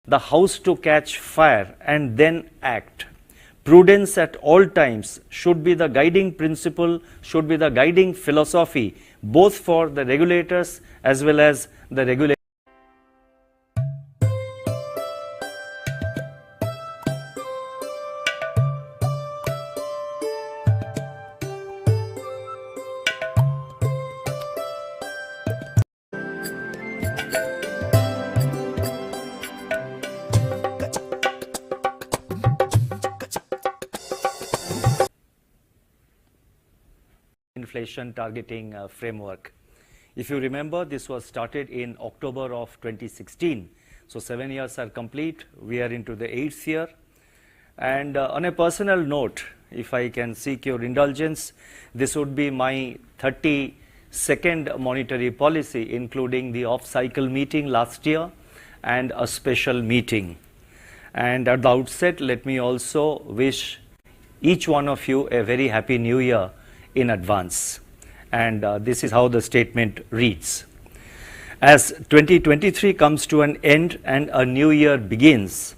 the house to catch fire and then act. Prudence at all times should be the guiding principle, should be the guiding philosophy, both for the regulators as well as the regulators. Inflation targeting framework. If you remember, this was started in October of 2016. So 7 years are complete. We are into the 8th year. And on a personal note, if I can seek your indulgence, this would be my 32nd monetary policy, including the off-cycle meeting last year and a special meeting. And at the outset, let me also wish each one of you a very happy new year in advance. And this is how the statement reads. As 2023 comes to an end and a new year begins,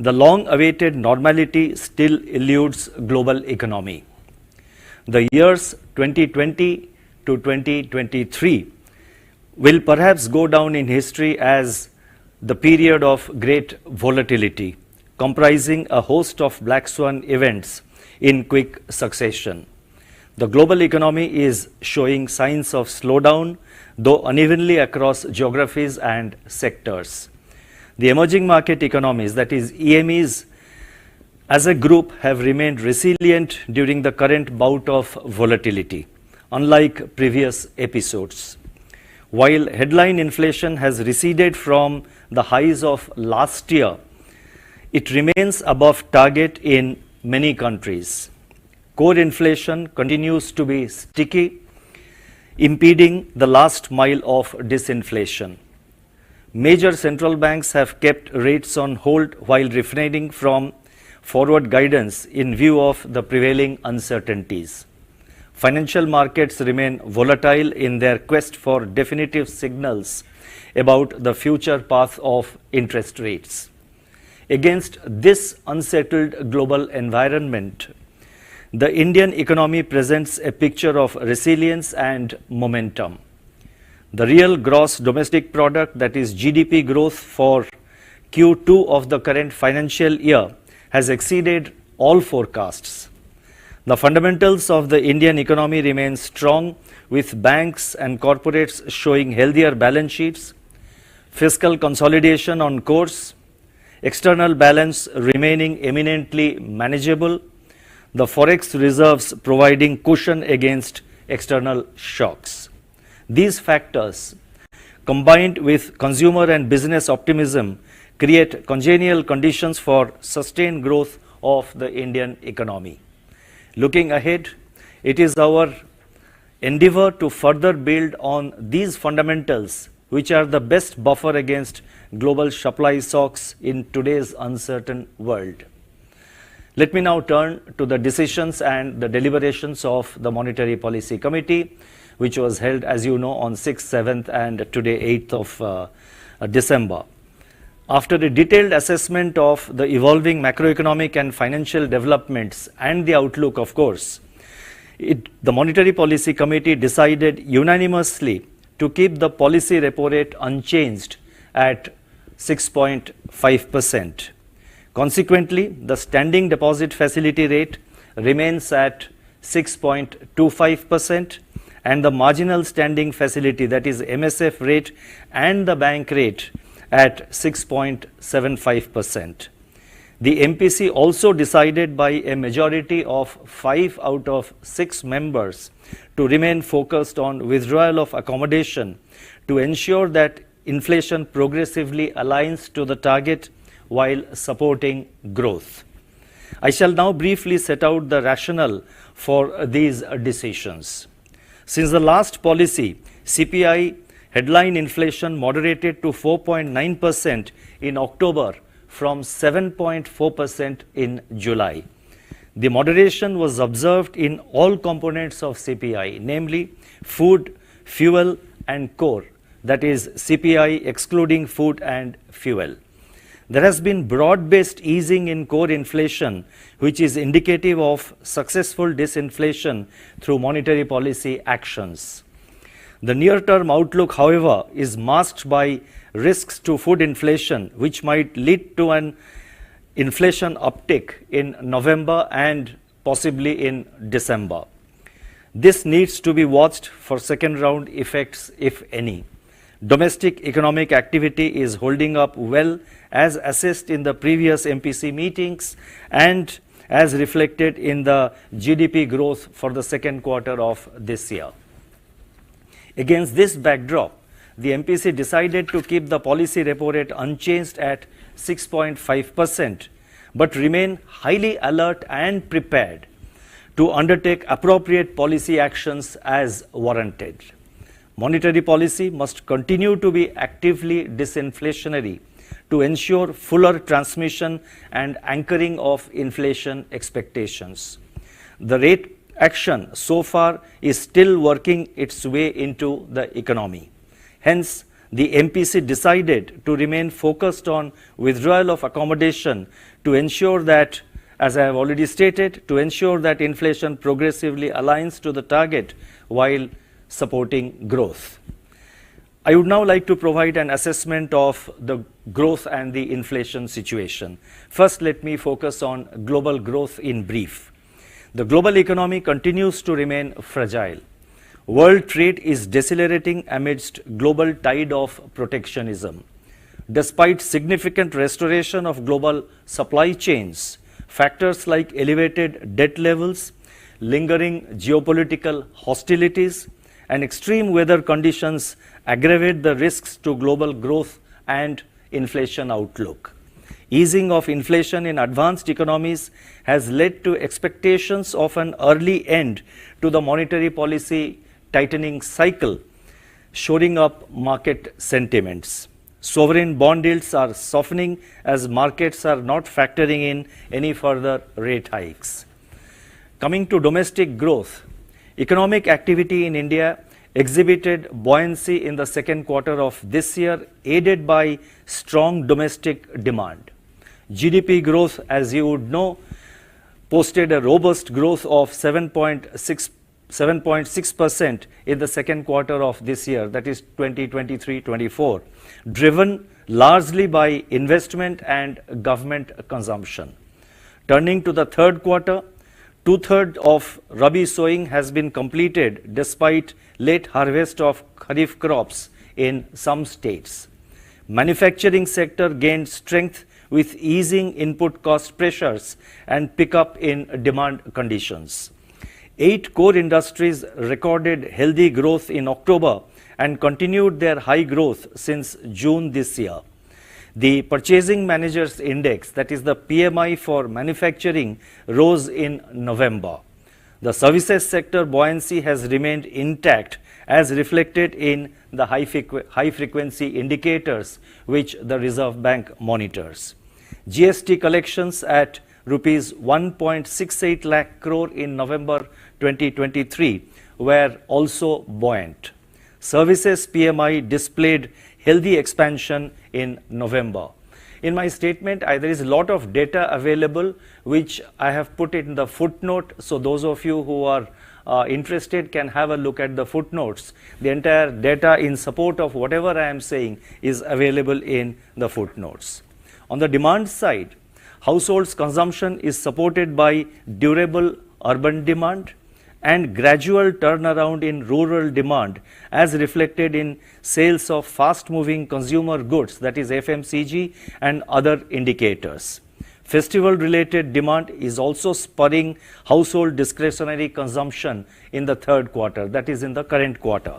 the long-awaited normality still eludes global economy. The years 2020 to 2023 will perhaps go down in history as the period of great volatility, comprising a host of black swan events in quick succession. The global economy is showing signs of slowdown, though unevenly across geographies and sectors. The emerging market economies, that is EMEs, as a group have remained resilient during the current bout of volatility, unlike previous episodes. While headline inflation has receded from the highs of last year, it remains above target in many countries. Core inflation continues to be sticky, impeding the last mile of disinflation. Major central banks have kept rates on hold while refraining from forward guidance in view of the prevailing uncertainties. Financial markets remain volatile in their quest for definitive signals about the future path of interest rates. Against this unsettled global environment, the Indian economy presents a picture of resilience and momentum. The real gross domestic product, that is GDP growth for Q2 of the current financial year, has exceeded all forecasts. The fundamentals of the Indian economy remain strong, with banks and corporates showing healthier balance sheets, fiscal consolidation on course, external balance remaining eminently manageable, the forex reserves providing cushion against external shocks. These factors, combined with consumer and business optimism, create congenial conditions for sustained growth of the Indian economy. Looking ahead, it is our endeavor to further build on these fundamentals, which are the best buffer against global supply shocks in today's uncertain world. Let me now turn to the decisions and the deliberations of the Monetary Policy Committee, which was held, as you know, on 6th, 7th and today 8th of December. After a detailed assessment of the evolving macroeconomic and financial developments and the outlook, of course, the Monetary Policy Committee decided unanimously to keep the policy repo rate unchanged at 6.5%. Consequently, the standing deposit facility rate remains at 6.25%, and the marginal standing facility, that is MSF rate, and the bank rate at 6.75%. The MPC also decided by a majority of 5 out of 6 members to remain focused on withdrawal of accommodation to ensure that inflation progressively aligns to the target while supporting growth. I shall now briefly set out the rationale for these decisions. Since the last policy, CPI headline inflation moderated to 4.9% in October from 7.4% in July. The moderation was observed in all components of CPI, namely food, fuel and core, that is CPI excluding food and fuel. There has been broad-based easing in core inflation, which is indicative of successful disinflation through monetary policy actions. The near-term outlook, however, is masked by risks to food inflation, which might lead to an inflation uptick in November and possibly in December. This needs to be watched for second-round effects, if any. Domestic economic activity is holding up well as assessed in the previous MPC meetings and as reflected in the GDP growth for the second quarter of this year. Against this backdrop, the MPC decided to keep the policy repo rate unchanged at 6.5%, but remain highly alert and prepared to undertake appropriate policy actions as warranted. Monetary policy must continue to be actively disinflationary to ensure fuller transmission and anchoring of inflation expectations. The rate action so far is still working its way into the economy. Hence, the MPC decided to remain focused on withdrawal of accommodation to ensure that, as I have already stated, to ensure that inflation progressively aligns to the target while supporting growth. I would now like to provide an assessment of the growth and the inflation situation. First, let me focus on global growth in brief. The global economy continues to remain fragile. World trade is decelerating amidst global tide of protectionism. Despite significant restoration of global supply chains, factors like elevated debt levels, lingering geopolitical hostilities, and extreme weather conditions aggravate the risks to global growth and inflation outlook. Easing of inflation in advanced economies has led to expectations of an early end to the monetary policy tightening cycle, shoring up market sentiments. Sovereign bond yields are softening as markets are not factoring in any further rate hikes. Coming to domestic growth, economic activity in India exhibited buoyancy in the second quarter of this year, aided by strong domestic demand. GDP growth, as you would know, posted a robust growth of 7.6% in the second quarter of this year, that is 2023-24, driven largely by investment and government consumption. Turning to the third quarter, two-thirds of Rabi sowing has been completed despite late harvest of Kharif crops in some states. Manufacturing sector gained strength with easing input cost pressures and pickup in demand conditions. 8 core industries recorded healthy growth in October and continued their high growth since June this year. The Purchasing Managers Index, that is the PMI for manufacturing, rose in November. The services sector buoyancy has remained intact as reflected in the high frequency indicators which the Reserve Bank monitors. GST collections at rupees 1.68 lakh crore in November 2023 were also buoyant. Services PMI displayed healthy expansion in November. In my statement, there is a lot of data available which I have put in the footnote, so those of you who are interested can have a look at the footnotes. The entire data in support of whatever I am saying is available in the footnotes. On the demand side, households' consumption is supported by durable urban demand and gradual turnaround in rural demand as reflected in sales of fast-moving consumer goods, that is FMCG, and other indicators. Festival-related demand is also spurring household discretionary consumption in the third quarter, that is in the current quarter.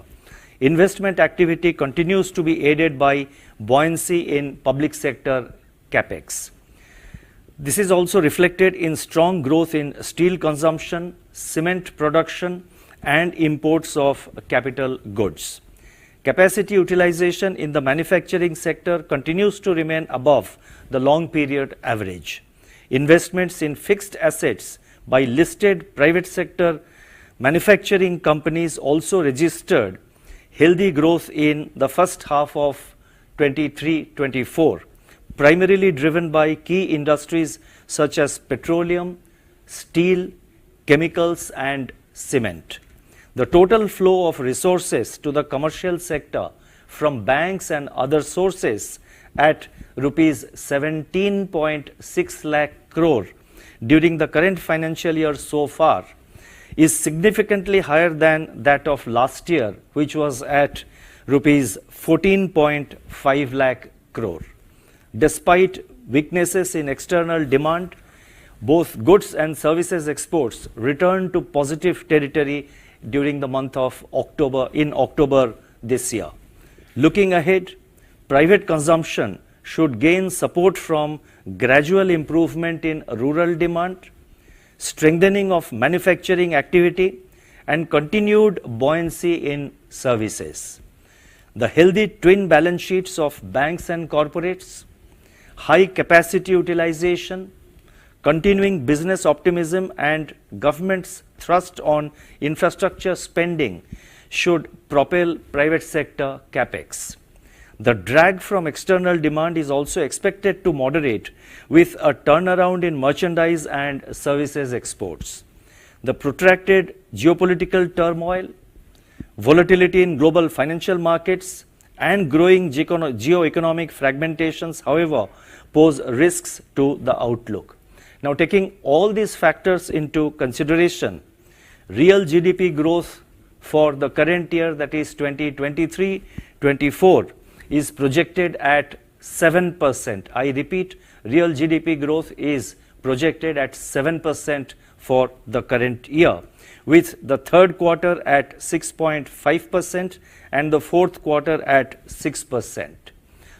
Investment activity continues to be aided by buoyancy in public sector capex. This is also reflected in strong growth in steel consumption, cement production, and imports of capital goods. Capacity utilization in the manufacturing sector continues to remain above the long period average. Investments in fixed assets by listed private sector manufacturing companies also registered healthy growth in the first half of 23-24, primarily driven by key industries such as petroleum, steel, chemicals and cement. The total flow of resources to the commercial sector from banks and other sources at rupees 17.6 lakh crore during the current financial year so far is significantly higher than that of last year, which was at rupees 14.5 lakh crore. Despite weaknesses in external demand, both goods and services exports returned to positive territory during the month of October this year. Looking ahead, private consumption should gain support from gradual improvement in rural demand, strengthening of manufacturing activity, and continued buoyancy in services. The healthy twin balance sheets of banks and corporates, high capacity utilization, continuing business optimism and government's thrust on infrastructure spending should propel private sector capex. The drag from external demand is also expected to moderate with a turnaround in merchandise and services exports. The protracted geopolitical turmoil, volatility in global financial markets and growing geoeconomic fragmentations, however, pose risks to the outlook. Now, taking all these factors into consideration, real GDP growth for the current year, that is 2023-24, is projected at 7%. I repeat, real GDP growth is projected at 7% for the current year, with the third quarter at 6.5% and the fourth quarter at 6%.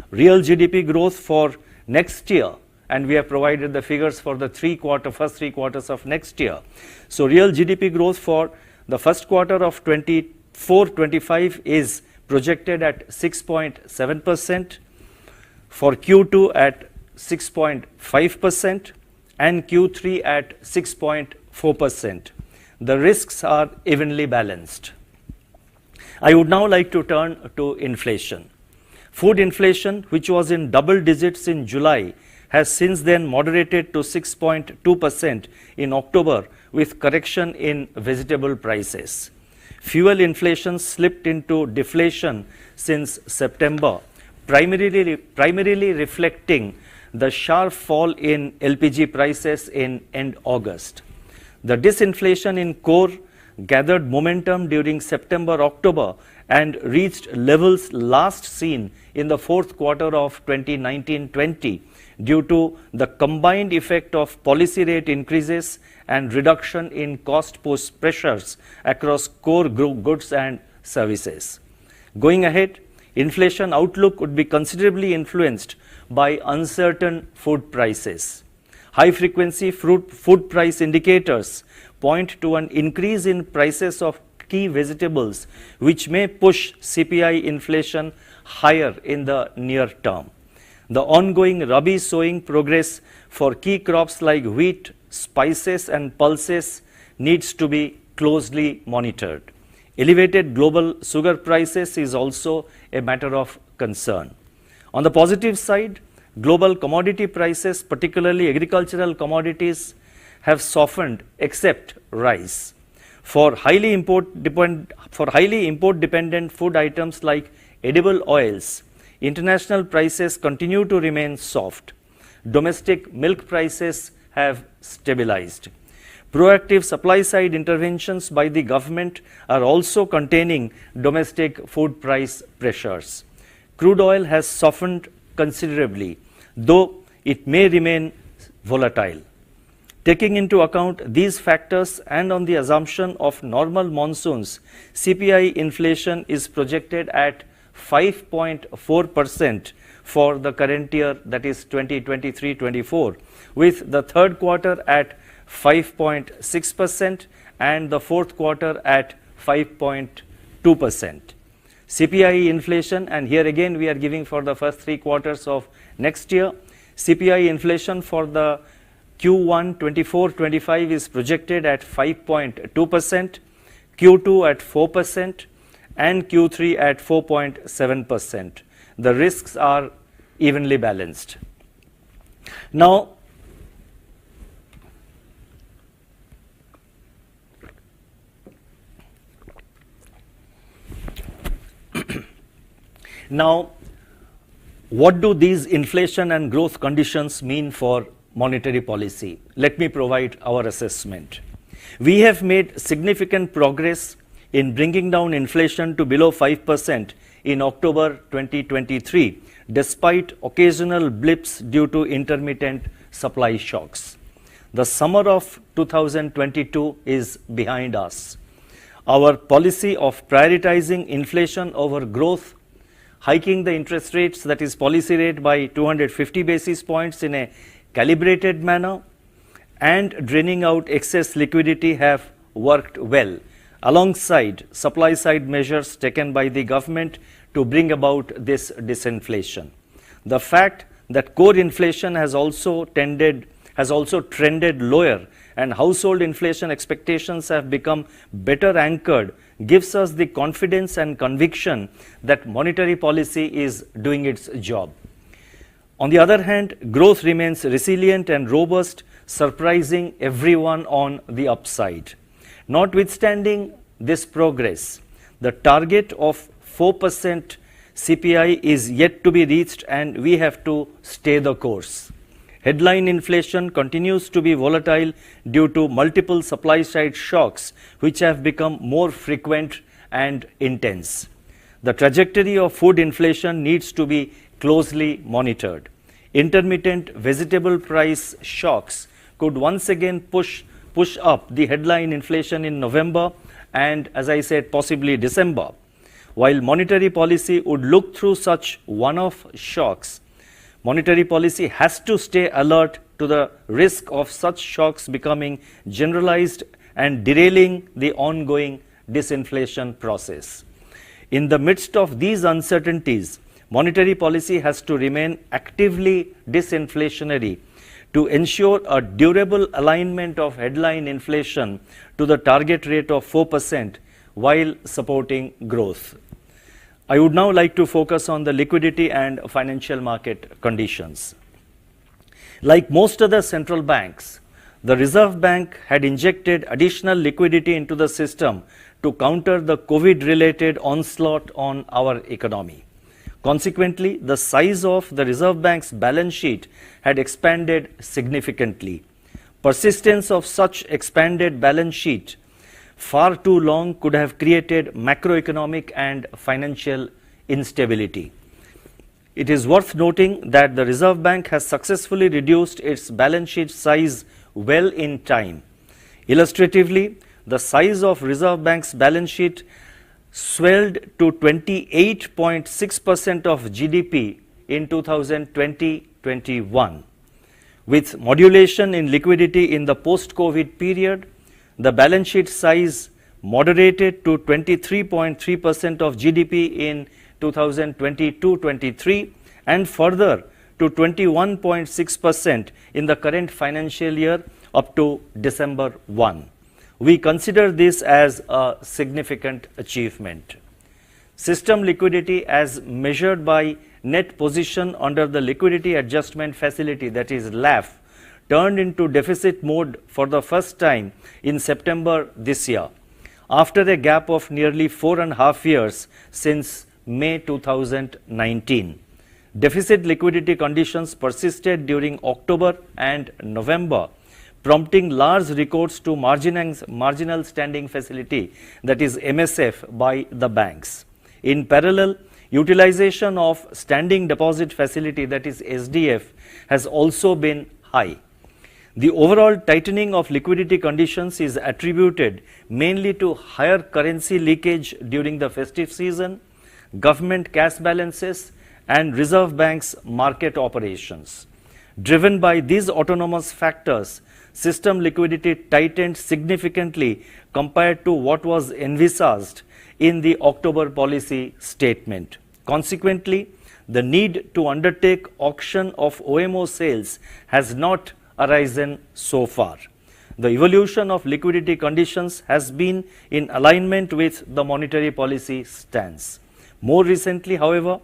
Real GDP growth for next year, and we have provided the figures for the first three quarters of next year. So real GDP growth for the first quarter of 24-25 is projected at 6.7%, for Q2 at 6.5% and Q3 at 6.4%. The risks are evenly balanced. I would now like to turn to inflation. Food inflation, which was in double digits in July, has since then moderated to 6.2% in October with correction in vegetable prices. Fuel inflation slipped into deflation since September, primarily reflecting the sharp fall in LPG prices in end August. The disinflation in core gathered momentum during September-October and reached levels last seen in the fourth quarter of 2019-20 due to the combined effect of policy rate increases and reduction in cost push pressures across core goods and services. Going ahead, inflation outlook would be considerably influenced by uncertain food prices. High-frequency food price indicators point to an increase in prices of key vegetables, which may push CPI inflation higher in the near term. The ongoing Rabi sowing progress for key crops like wheat, spices and pulses needs to be closely monitored. Elevated global sugar prices is also a matter of concern. On the positive side, global commodity prices, particularly agricultural commodities, have softened except rice. For highly import-dependent food items like edible oils, international prices continue to remain soft. Domestic milk prices have stabilized. Proactive supply-side interventions by the government are also containing domestic food price pressures. Crude oil has softened considerably, though it may remain volatile. Taking into account these factors and on the assumption of normal monsoons, CPI inflation is projected at 5.4% for the current year, that is 2023-24, with the third quarter at 5.6% and the fourth quarter at 5.2%. CPI inflation, and here again we are giving for the first three quarters of next year, CPI inflation for the Q1 24-25 is projected at 5.2%, Q2 at 4%, and Q3 at 4.7%. The risks are evenly balanced. Now, what do these inflation and growth conditions mean for monetary policy? Let me provide our assessment. We have made significant progress in bringing down inflation to below 5% in October 2023, despite occasional blips due to intermittent supply shocks. The summer of 2022 is behind us. Our policy of prioritizing inflation over growth, hiking the interest rates, that is policy rate, by 250 basis points in a calibrated manner, and draining out excess liquidity have worked well, alongside supply side measures taken by the government to bring about this disinflation. The fact that core inflation has also trended lower and household inflation expectations have become better anchored gives us the confidence and conviction that monetary policy is doing its job. On the other hand, growth remains resilient and robust, surprising everyone on the upside. Notwithstanding this progress, the target of 4% CPI is yet to be reached, and we have to stay the course. Headline inflation continues to be volatile due to multiple supply side shocks which have become more frequent and intense. The trajectory of food inflation needs to be closely monitored. Intermittent vegetable price shocks could once again push up the headline inflation in November and, as I said, possibly December. While monetary policy would look through such one-off shocks, monetary policy has to stay alert to the risk of such shocks becoming generalized and derailing the ongoing disinflation process. In the midst of these uncertainties, monetary policy has to remain actively disinflationary to ensure a durable alignment of headline inflation to the target rate of 4% while supporting growth. I would now like to focus on the liquidity and financial market conditions. Like most other central banks, the Reserve Bank had injected additional liquidity into the system to counter the COVID-related onslaught on our economy. Consequently, the size of the Reserve Bank's balance sheet had expanded significantly. Persistence of such expanded balance sheet far too long could have created macroeconomic and financial instability. It is worth noting that the Reserve Bank has successfully reduced its balance sheet size well in time. Illustratively, the size of Reserve Bank's balance sheet swelled to 28.6% of GDP in 2020-21. With modulation in liquidity in the post-COVID period, the balance sheet size moderated to 23.3% of GDP in 2022-23 and further to 21.6% in the current financial year up to December 1. We consider this as a significant achievement. System liquidity as measured by net position under the Liquidity Adjustment Facility, that is LAF, turned into deficit mode for the first time in September this year, after a gap of nearly 4.5 years since May 2019. Deficit liquidity conditions persisted during October and November, prompting large recourse to marginal standing facility, that is MSF, by the banks. In parallel, utilization of standing deposit facility, that is SDF, has also been high. The overall tightening of liquidity conditions is attributed mainly to higher currency leakage during the festive season, government cash balances, and Reserve Bank's market operations. Driven by these autonomous factors, system liquidity tightened significantly compared to what was envisaged in the October policy statement. Consequently, the need to undertake auction of OMO sales has not arisen so far. The evolution of liquidity conditions has been in alignment with the monetary policy stance. More recently, however,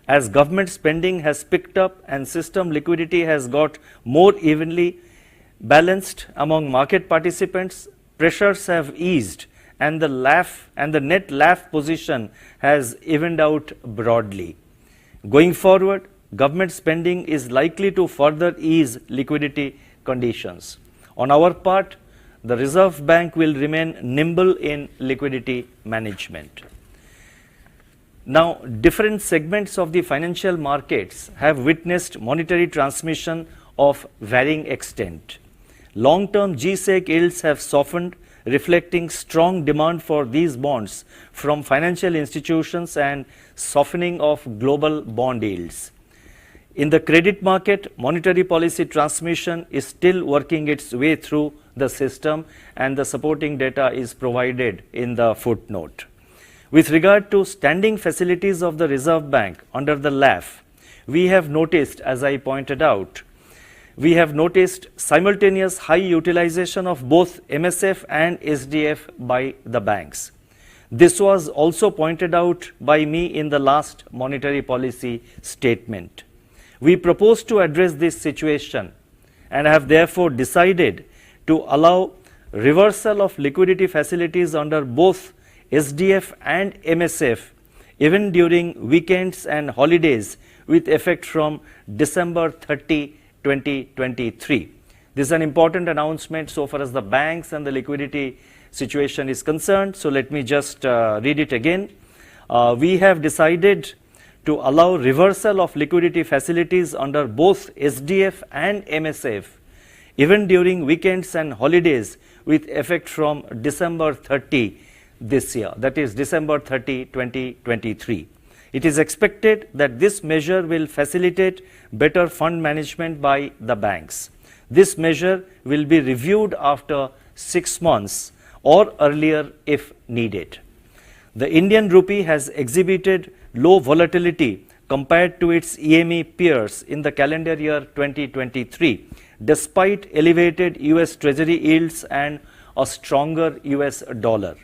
As government spending has picked up and system liquidity has got more evenly balanced among market participants, pressures have eased and the net LAF position has evened out broadly. Going forward, government spending is likely to further ease liquidity conditions. On our part, the Reserve Bank will remain nimble in liquidity management. Now, different segments of the financial markets have witnessed monetary transmission of varying extent. Long-term G-Sec yields have softened, reflecting strong demand for these bonds from financial institutions and softening of global bond yields. In the credit market, monetary policy transmission is still working its way through the system, and the supporting data is provided in the footnote. With regard to standing facilities of the Reserve Bank under the LAF, we have noticed, as I pointed out, we have noticed simultaneous high utilization of both MSF and SDF by the banks. This was also pointed out by me in the last monetary policy statement. We propose to address this situation and have therefore decided to allow reversal of liquidity facilities under both SDF and MSF even during weekends and holidays with effect from December 30, 2023. This is an important announcement so far as the banks and the liquidity situation is concerned. So let me just read it again. We have decided to allow reversal of liquidity facilities under both SDF and MSF even during weekends and holidays with effect from December 30 this year, that is December 30, 2023. It is expected that this measure will facilitate better fund management by the banks. This measure will be reviewed after 6 months or earlier if needed. The Indian rupee has exhibited low volatility compared to its EME peers in the calendar year 2023, despite elevated US Treasury yields and a stronger US dollar.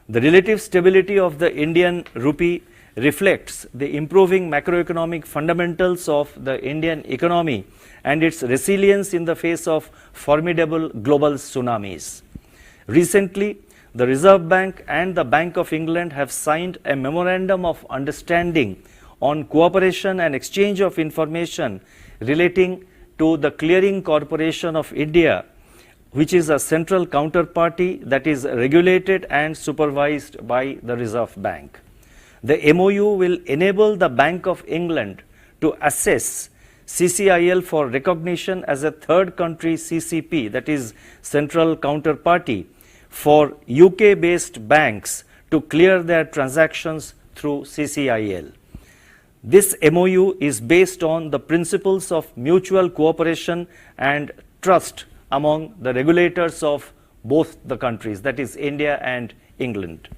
The relative stability of the Indian rupee reflects the improving macroeconomic fundamentals of the Indian economy and its resilience in the face of formidable global tsunamis. Recently, the Reserve Bank and the Bank of England have signed a memorandum of understanding on cooperation and exchange of information relating to the Clearing Corporation of India, which is a central counterparty that is regulated and supervised by the Reserve Bank. The MOU will enable the Bank of England to assess CCIL for recognition as a third country CCP, that is central counterparty, for UK-based banks to clear their transactions through CCIL. This MOU is based on the principles of mutual cooperation and trust among the regulators of both the countries, that is India and England.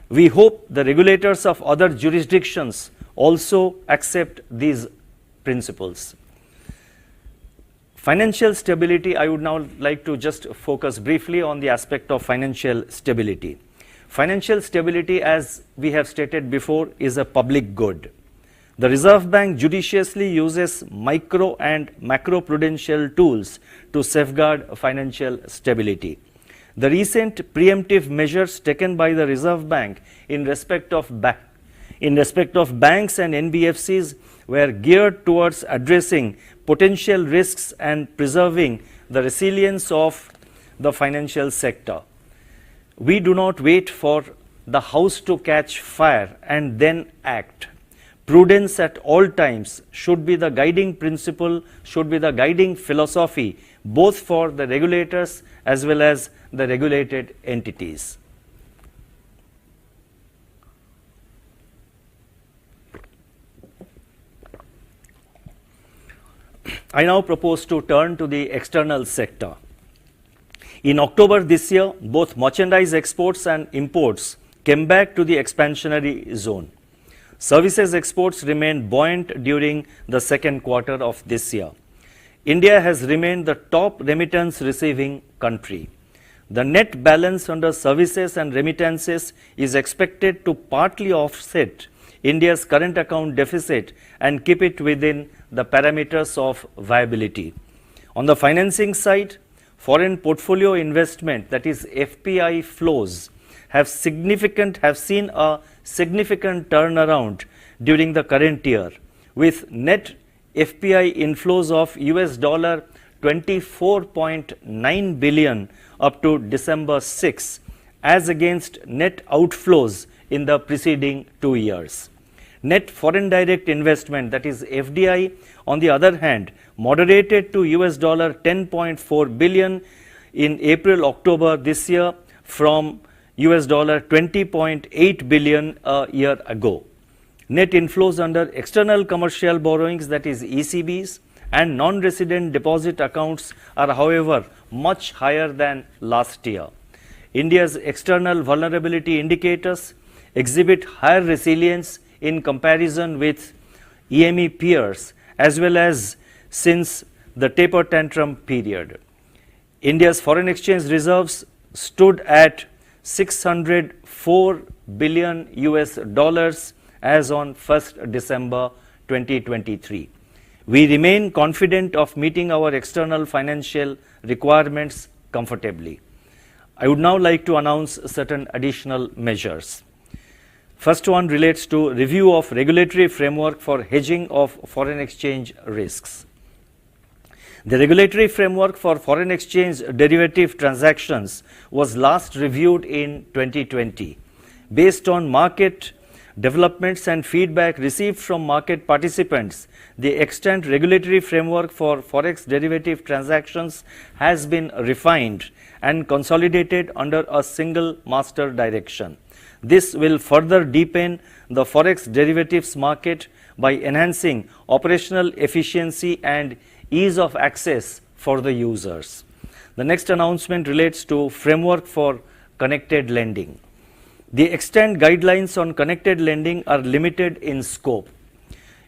We hope the regulators of other jurisdictions also accept these principles. Financial stability, I would now like to just focus briefly on the aspect of financial stability. Financial stability, as we have stated before, is a public good. The Reserve Bank judiciously uses micro and macro-prudential tools to safeguard financial stability. The recent preemptive measures taken by the Reserve Bank in respect of banks and NBFCs were geared towards addressing potential risks and preserving the resilience of the financial sector. We do not wait for the house to catch fire and then act. Prudence at all times should be the guiding principle, should be the guiding philosophy, both for the regulators as well as the regulated entities. I now propose to turn to the external sector. In October this year, both merchandise exports and imports came back to the expansionary zone. Services exports remained buoyant during the second quarter of this year. India has remained the top remittance receiving country. The net balance under services and remittances is expected to partly offset India's current account deficit and keep it within the parameters of viability. On the financing side, foreign portfolio investment, that is FPI flows, have seen a significant turnaround during the current year, with net FPI inflows of $24.9 billion up to December 6, as against net outflows in the preceding 2 years. Net foreign direct investment, that is FDI, on the other hand, moderated to $10.4 billion in April-October this year from $20.8 billion a year ago. Net inflows under external commercial borrowings, that is ECBs, and non-resident deposit accounts are, however, much higher than last year. India's external vulnerability indicators exhibit higher resilience in comparison with EME peers, as well as since the taper tantrum period. India's foreign exchange reserves stood at $604 billion as on 1st December 2023. We remain confident of meeting our external financial requirements comfortably. I would now like to announce certain additional measures. First one relates to review of regulatory framework for hedging of foreign exchange risks. The regulatory framework for foreign exchange derivative transactions was last reviewed in 2020. Based on market developments and feedback received from market participants, the extant regulatory framework for forex derivative transactions has been refined and consolidated under a single master direction. This will further deepen the forex derivatives market by enhancing operational efficiency and ease of access for the users. The next announcement relates to framework for connected lending. The extant guidelines on connected lending are limited in scope.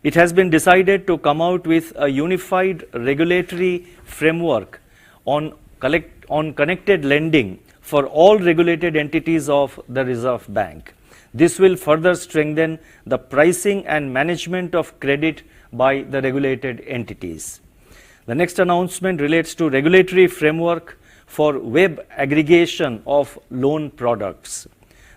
It has been decided to come out with a unified regulatory framework on connected lending for all regulated entities of the Reserve Bank. This will further strengthen the pricing and management of credit by the regulated entities. The next announcement relates to regulatory framework for web aggregation of loan products.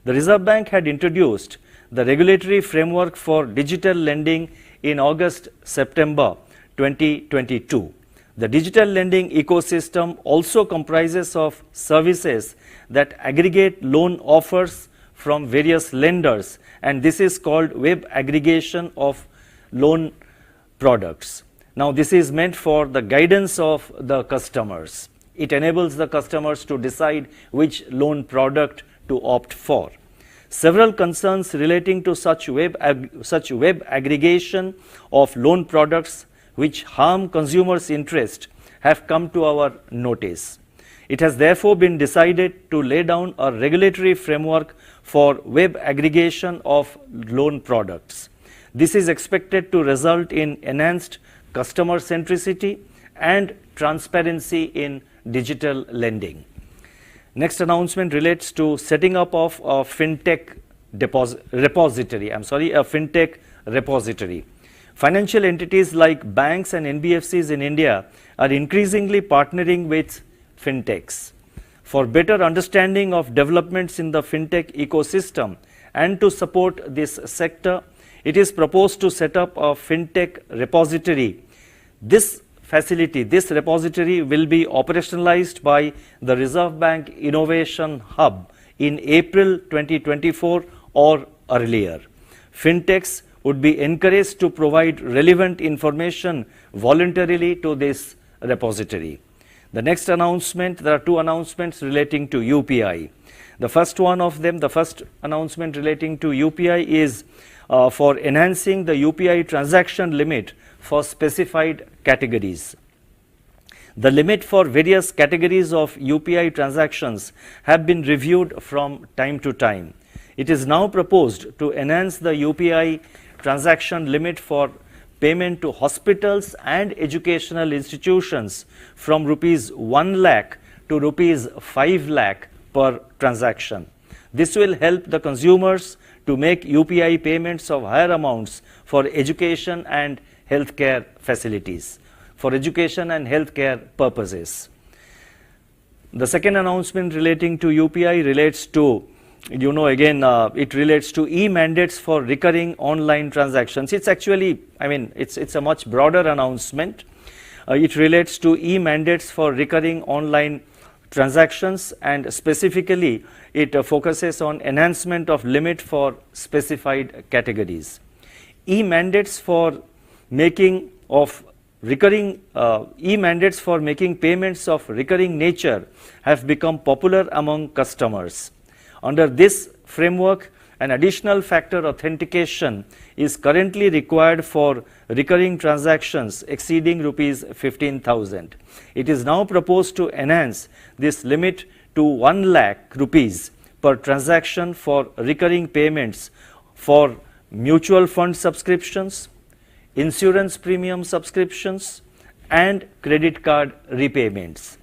The Reserve Bank had introduced the regulatory framework for digital lending in August-September 2022. The digital lending ecosystem also comprises of services that aggregate loan offers from various lenders, and this is called web aggregation of loan products. Now, this is meant for the guidance of the customers. It enables the customers to decide which loan product to opt for. Several concerns relating to such web aggregation of loan products which harm consumers' interest have come to our notice. It has therefore been decided to lay down a regulatory framework for web aggregation of loan products. This is expected to result in enhanced customer centricity and transparency in digital lending. Next announcement relates to setting up of a fintech repository. Financial entities like banks and NBFCs in India are increasingly partnering with fintechs. For better understanding of developments in the fintech ecosystem and to support this sector, it is proposed to set up a fintech repository. This repository will be operationalized by the Reserve Bank Innovation Hub in April 2024 or earlier. Fintechs would be encouraged to provide relevant information voluntarily to this repository. The next announcement, there are two announcements relating to UPI. The first announcement relating to UPI is for enhancing the UPI transaction limit for specified categories. The limit for various categories of UPI transactions have been reviewed from time to time. It is now proposed to enhance the UPI transaction limit for payment to hospitals and educational institutions from rupees 1 lakh to rupees 5 lakh per transaction. This will help the consumers to to make UPI payments of higher amounts for education and healthcare facilities, for education and healthcare purposes. The second announcement relating to UPI relates to, it relates to e-mandates for recurring online transactions. It's actually, it's a much broader announcement. It relates to e-mandates for recurring online transactions, and specifically it focuses on enhancement of limit for specified categories. E-mandates for making payments of recurring nature have become popular among customers. Under this framework, an additional factor authentication is currently required for recurring transactions exceeding rupees 15,000. It is now proposed to enhance this limit to 1 lakh rupees per transaction for recurring payments for mutual fund subscriptions, insurance premium subscriptions, and credit card repayments.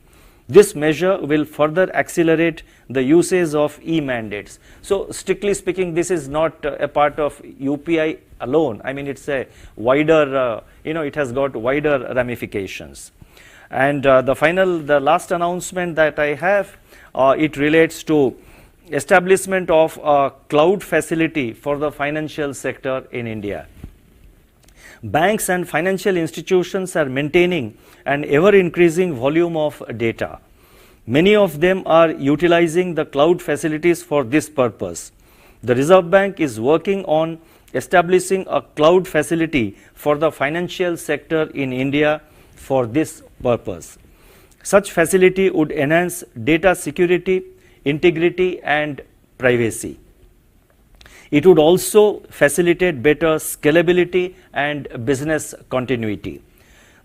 This measure will further accelerate the usage of e-mandates. So strictly speaking, this is not a part of UPI alone. It's a wider, it has got wider ramifications. And the last announcement that I have, it relates to establishment of a cloud facility for the financial sector in India. Banks and financial institutions are maintaining an ever-increasing volume of data. Many of them are utilizing the cloud facilities for this purpose. The Reserve Bank is working on establishing a cloud facility for the financial sector in India for this purpose. Such facility would enhance data security, integrity, and privacy. It would also facilitate better scalability and business continuity.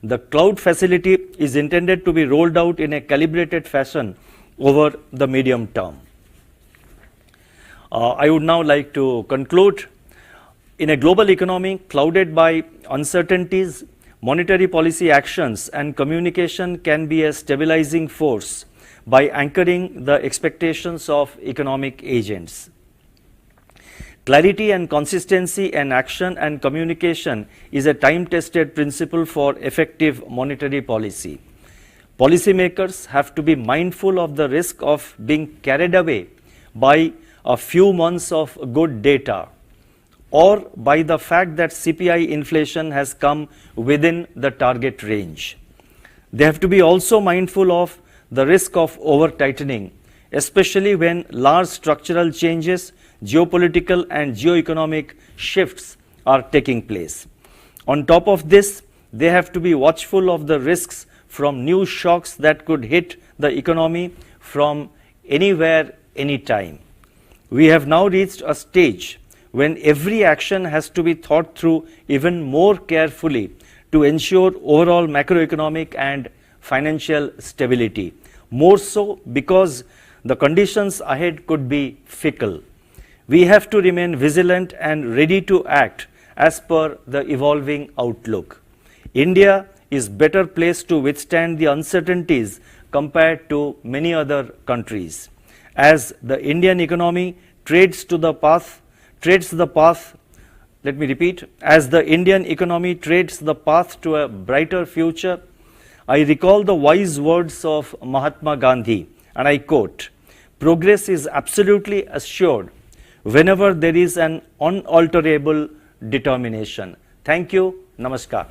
The cloud facility is intended to be rolled out in a calibrated fashion over the medium term. I would now like to conclude. In a global economy clouded by uncertainties, monetary policy actions and communication can be a stabilizing force by anchoring the expectations of economic agents. Clarity and consistency in action and communication is a time-tested principle for effective monetary policy. Policymakers have to be mindful of the risk of being carried away by a few months of good data, or by the fact that CPI inflation has come within the target range. They have to be also mindful of the risk of over-tightening, especially when large structural changes, geopolitical and geoeconomic shifts are taking place. On top of this, they have to be watchful of the risks from new shocks that could hit the economy from anywhere, anytime. We have now reached a stage when every action has to be thought through even more carefully to ensure overall macroeconomic and financial stability, more so because the conditions ahead could be fickle. We have to remain vigilant and ready to act as per the evolving outlook. India is better placed to withstand the uncertainties compared to many other countries, as the Indian economy trades the path, as the Indian economy trades the path to a brighter future. I recall the wise words of Mahatma Gandhi, and I quote, "Progress is absolutely assured whenever there is an unalterable determination." Thank you. Namaskar.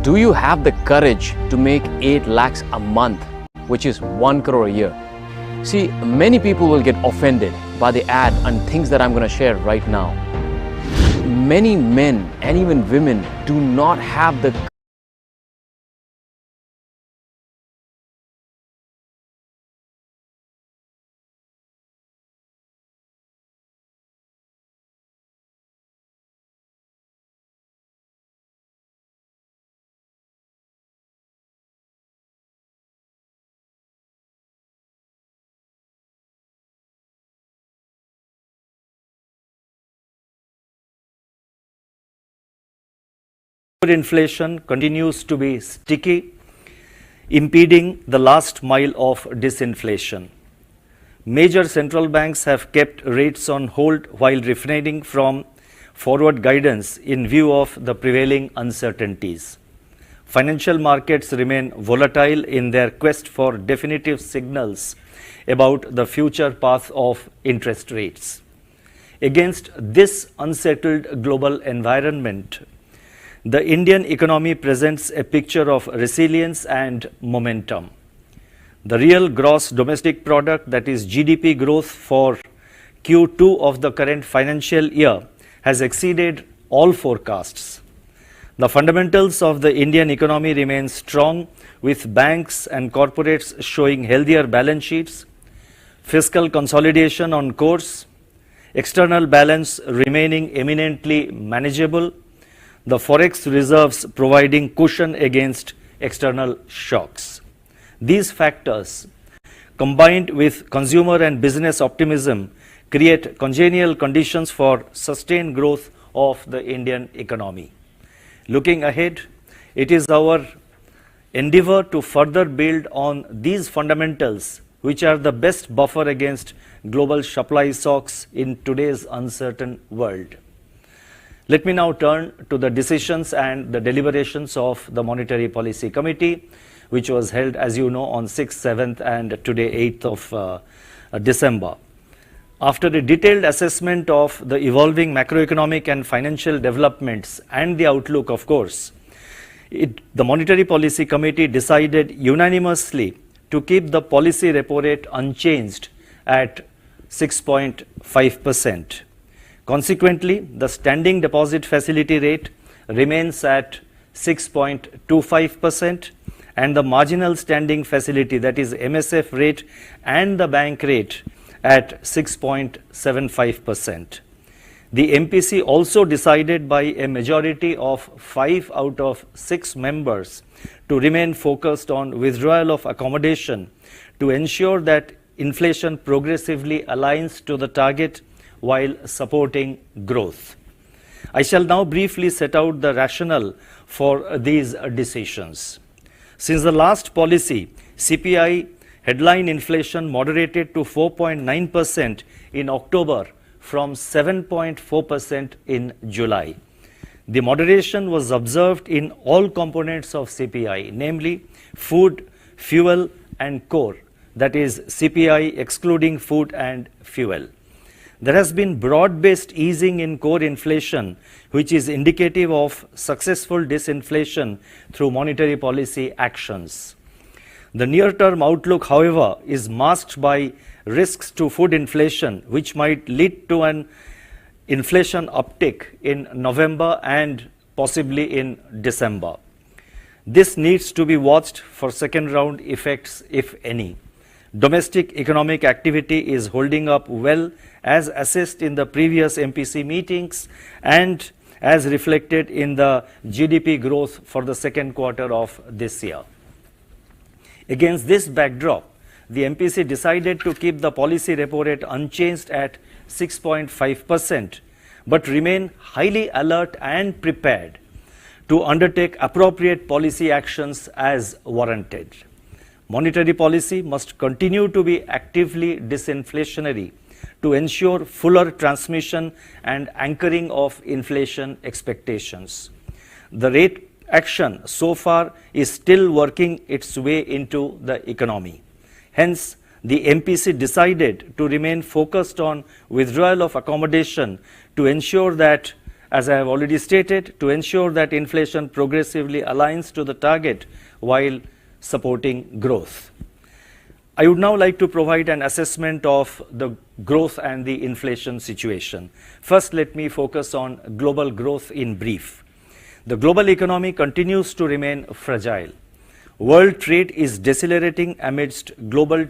Do you have the courage to make 8 lakhs a month, which is 1 crore a year? See, many people will get offended by the ad and things that I'm going to share right now. Many men and even women do not have the inflation continues to be sticky, impeding the last mile of disinflation. Major central banks have kept rates on hold while refraining from forward guidance in view of the prevailing uncertainties. Financial markets remain volatile in their quest for definitive signals about the future path of interest rates. Against this unsettled global environment, the Indian economy presents a picture of resilience and momentum. The real gross domestic product, that is GDP growth for Q2 of the current financial year, has exceeded all forecasts. The fundamentals of the Indian economy remain strong, with banks and corporates showing healthier balance sheets, fiscal consolidation on course, external balance remaining eminently manageable, the forex reserves providing cushion against external shocks. These factors, combined with consumer and business optimism, create congenial conditions for sustained growth of the Indian economy. Looking ahead, it is our endeavor to further build on these fundamentals, which are the best buffer against global supply shocks in today's uncertain world. Let me now turn to the decisions and the deliberations of the Monetary Policy Committee, which was held, as you know, on 6th, 7th and today 8th of December. After a detailed assessment of the evolving macroeconomic and financial developments and the outlook, of course, the Monetary Policy Committee decided unanimously to keep the policy repo rate unchanged at 6.5%. Consequently, the standing deposit facility rate remains at 6.25%, and the marginal standing facility, that is MSF rate, and the bank rate at 6.75%. The MPC also decided by a majority of 5 out of 6 members to remain focused on withdrawal of accommodation to ensure that inflation progressively aligns to the target while supporting growth. I shall now briefly set out the rationale for these decisions. Since the last policy, CPI headline inflation moderated to 4.9% in October from 7.4% in July. The moderation was observed in all components of CPI, namely food, fuel and core, that is CPI excluding food and fuel. There has been broad-based easing in core inflation, which is indicative of successful disinflation through monetary policy actions. The near-term outlook, however, is masked by risks to food inflation, which might lead to an inflation uptick in November and possibly in December. This needs to be watched for second-round effects, if any. Domestic economic activity is holding up well, as assessed in the previous MPC meetings and as reflected in the GDP growth for the second quarter of this year. Against this backdrop, the MPC decided to keep the policy repo rate unchanged at 6.5%, but remain highly alert and prepared to undertake appropriate policy actions as warranted. Monetary policy must continue to be actively disinflationary to ensure fuller transmission and anchoring of inflation expectations. The rate action so far is still working its way into the economy. Hence, the MPC decided to remain focused on withdrawal of accommodation to ensure that, as I have already stated, to ensure that inflation progressively aligns to the target while supporting growth. I would now like to provide an assessment of the growth and the inflation situation. First, let me focus on global growth in brief. The global economy continues to remain fragile. World trade is decelerating amidst global